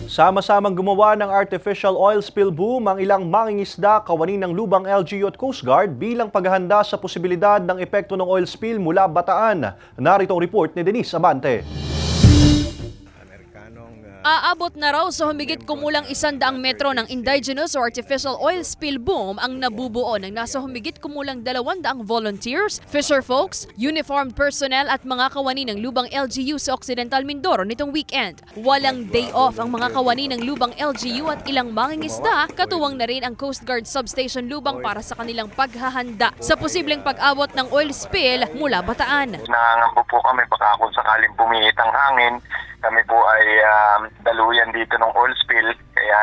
Sama-samang gumawa ng artificial oil spill boom ang ilang mangingisda kawani ng Lubang LGU at Coast Guard bilang paghahanda sa posibilidad ng epekto ng oil spill mula Bataan. Narito ang report ni Denise Abante. Aabot na raw sa humigit kumulang 100 metro ng indigenous or artificial oil spill boom ang nabubuo ng nasa humigit kumulang 200 volunteers, fisher folks, uniformed personnel at mga kawani ng Lubang LGU sa Occidental Mindoro nitong weekend. Walang day off ang mga kawani ng Lubang LGU at ilang mangingisda, katuwang na rin ang Coast Guard Substation Lubang para sa kanilang paghahanda sa posibleng pag-abot ng oil spill mula Bataan. Nangangambo po kami baka kung sakaling pumihit ang hangin, kami po ay daluyan dito ng oil spill. Kaya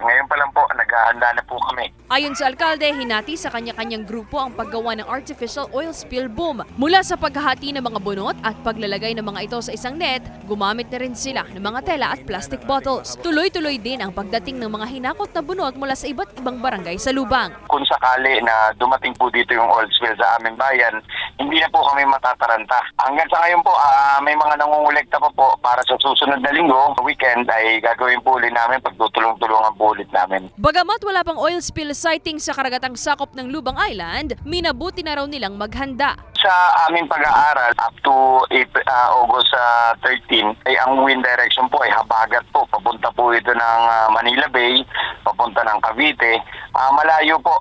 ngayon pa lang po, naghahanda na po kami. Ayon sa alkalde, hinati sa kanya-kanyang grupo ang paggawa ng artificial oil spill boom. Mula sa paghahati ng mga bunot at paglalagay ng mga ito sa isang net, gumamit na rin sila ng mga tela at plastic bottles. Tuloy-tuloy din ang pagdating ng mga hinakot na bunot mula sa iba't ibang barangay sa Lubang. Kung sakali na dumating po dito yung oil spill sa aming bayan, hindi na po kami matataranta. Hanggang sa ngayon po, may mga nangungulekta pa po para sa susunod na linggo, weekend, ay gagawin po ulit namin, pagtutulong-tulungan po ulit namin. Bagamat wala pang oil spill sighting sa karagatang sakop ng Lubang Island, minabuti na raw nilang maghanda. Sa aming pag-aaral, up to August 13, ay ang wind direction po ay habagat po. Papunta po ito ng Manila Bay, papunta ng Cavite. Malayo po,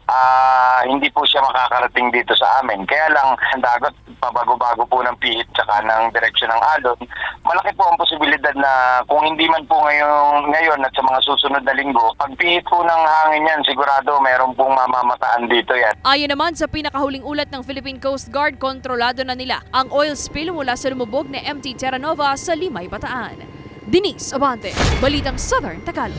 hindi po siya makakarating dito sa amin. Kaya lang, ang dagat, pabago-bago po ng pihit tsaka ng direksyon ng alon. Malaki po ang posibilidad na kung hindi man po ngayon at sa mga susunod na linggo, pag pihit po ng hangin yan, sigurado meron pong mamamataan dito yan. Ayon naman sa pinakahuling ulat ng Philippine Coast Guard, kontrolado na nila ang oil spill mula sa lumubog na MT Terra Nova sa Limay, Bataan. Denise Abante, Balitang Southern Tagalog.